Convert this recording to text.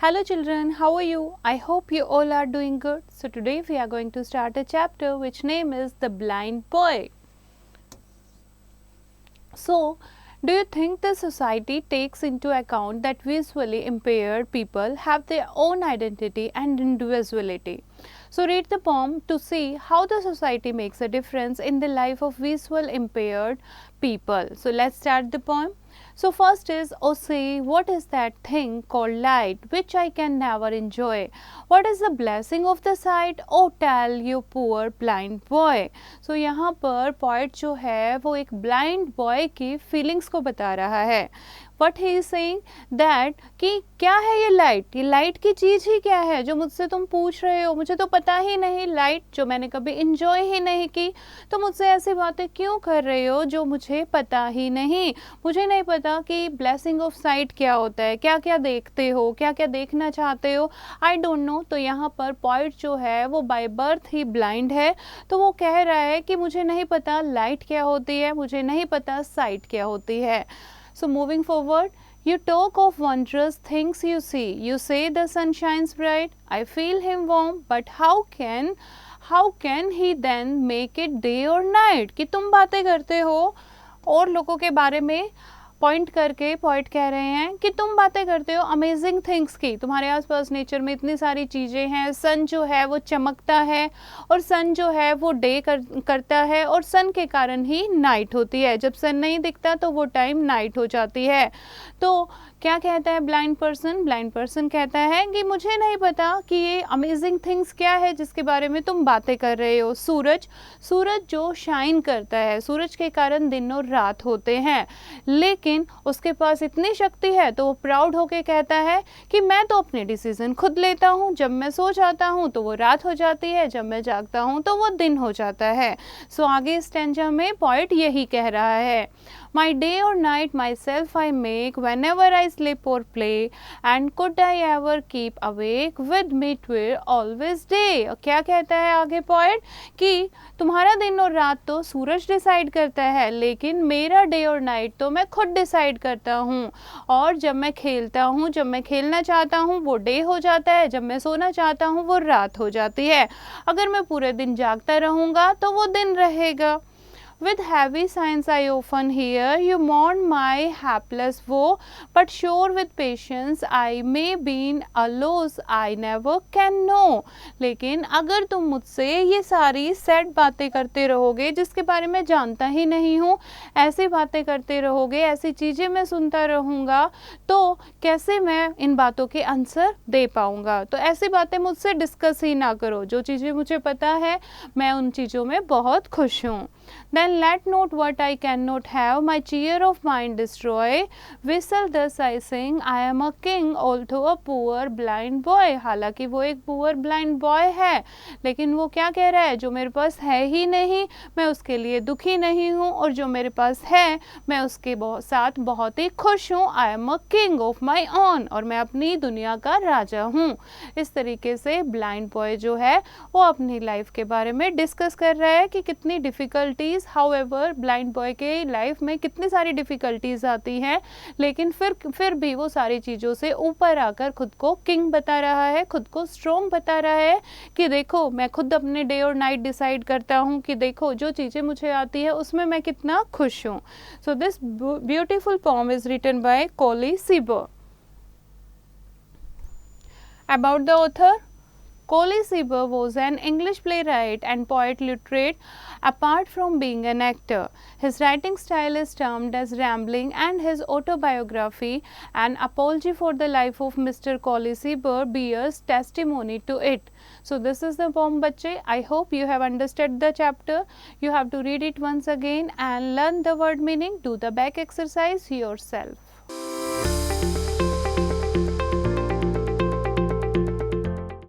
Hello children, how are you? I hope you all are doing good. So today we are going to start a chapter which name is The Blind Boy. So, do you think the society takes into account that visually impaired people have their own identity and individuality? So, read the poem to see how the society makes a difference in the life of visual impaired people. So, let's start the poem. So, first is, oh say, what is that thing called light which I can never enjoy? What is the blessing of the sight? Oh tell you poor blind boy. So, यहाँ पर poet जो है वो एक blind boy की feelings को बता रहा है. What he is saying that कि क्या है ये लाइट की चीज़ ही क्या है जो मुझसे तुम पूछ रहे हो, मुझे तो पता ही नहीं, लाइट जो मैंने कभी इंजॉय ही नहीं की, तो मुझसे ऐसी बातें क्यों कर रहे हो जो मुझे पता ही नहीं. मुझे नहीं पता कि ब्लेसिंग ऑफ साइट क्या होता है, क्या क्या देखते हो, क्या क्या देखना चाहते हो, आई डोंट नो. तो यहाँ पर पॉइंट जो है वो बाय बर्थ ही ब्लाइंड है, तो वो कह रहा है कि मुझे नहीं पता लाइट क्या होती है, मुझे नहीं पता साइट क्या होती है. So moving forward, you talk of wondrous things you see. You say the sun shines bright. I feel him warm, but how can he then make it day or night? कि तुम बातें करते हो और लोगों के बारे में पॉइंट करके पॉइंट कह रहे हैं कि तुम बातें करते हो अमेजिंग थिंग्स की, तुम्हारे आसपास नेचर में इतनी सारी चीज़ें हैं, सन जो है वो चमकता है और सन जो है वो डे करता है और सन के कारण ही नाइट होती है, जब सन नहीं दिखता तो वो टाइम नाइट हो जाती है. तो क्या कहता है ब्लाइंड पर्सन कहता है कि मुझे नहीं पता कि ये अमेजिंग थिंग्स क्या है जिसके बारे में तुम बातें कर रहे हो. सूरज जो शाइन करता है, सूरज के कारण दिन और रात होते हैं, लेकिन उसके पास इतनी शक्ति है तो वो प्राउड होके कहता है कि मैं तो अपने डिसीजन खुद लेता हूँ, जब मैं सो जाता हूँ तो वो रात हो जाती है, जब मैं जागता हूँ तो वो दिन हो जाता है. सो आगे स्टैंजा में पॉइंट यही कह रहा है, My day or night myself I make, whenever I sleep or play, and could I ever keep awake, with me 'twere always day. और क्या कहता है आगे पॉइंट कि तुम्हारा दिन और रात तो सूरज डिसाइड करता है, लेकिन मेरा डे और नाइट तो मैं खुद डिसाइड करता हूँ, और जब मैं खेलता हूँ, जब मैं खेलना चाहता हूँ वो डे हो जाता है, जब मैं सोना चाहता हूँ वो रात हो जाती है, अगर मैं पूरे दिन जागता रहूँगा तो वो दिन रहेगा. With heavy sighs I often hear you mourn my hapless woe, but sure with patience I may be a loss I never can know. लेकिन अगर तुम मुझसे ये सारी सैड बातें करते रहोगे जिसके बारे में जानता ही नहीं हूँ, ऐसी बातें करते रहोगे, ऐसी चीज़ें मैं सुनता रहूँगा, तो कैसे मैं इन बातों के आंसर दे पाऊँगा. तो ऐसी बातें मुझसे डिस्कस ही ना करो, जो चीज़ें मुझे पता है मैं उन चीज़ों में बहुत खुश हूँ. Then let not what I cannot have my cheer of mind destroy. Whistle thus I sing, I am a king although a poor blind boy. हालांकि वो एक poor blind boy है, लेकिन वो क्या कह रहा है, जो मेरे पास है ही नहीं मैं उसके लिए दुखी नहीं हूँ, और जो मेरे पास है मैं उसके साथ बहुत ही खुश हूँ. I am a king of my own, और मैं अपनी दुनिया का राजा हूँ. इस तरीके से ब्लाइंड बॉय जो है वो अपनी लाइफ के बारे में डिस्कस कर रहा है कि कितनी डिफ़िकल्टीज़, हाउएवर ब्लाइंड बॉय के लाइफ में कितनी सारी डिफ़िकल्टीज़ आती हैं, लेकिन फिर भी वो सारी चीज़ों से ऊपर आकर खुद को किंग बता रहा है, खुद को स्ट्रॉन्ग बता रहा है कि देखो मैं खुद अपने डे और नाइट डिसाइड करता हूँ, कि देखो जो चीज़ें मुझे आती है उसमें मैं कितना खुश हूँ. So this beautiful poem is written by Colley Cibber. About the author, Colley Cibber was an English playwright and poet laureate apart from being an actor. His writing style is termed as rambling, and his autobiography, An Apology for the Life of Mr. Colley Cibber, bears testimony to it. So this is the poem बच्चे. I hope you have understood the chapter. You have to read it once again and learn the word meaning. Do the back exercise yourself.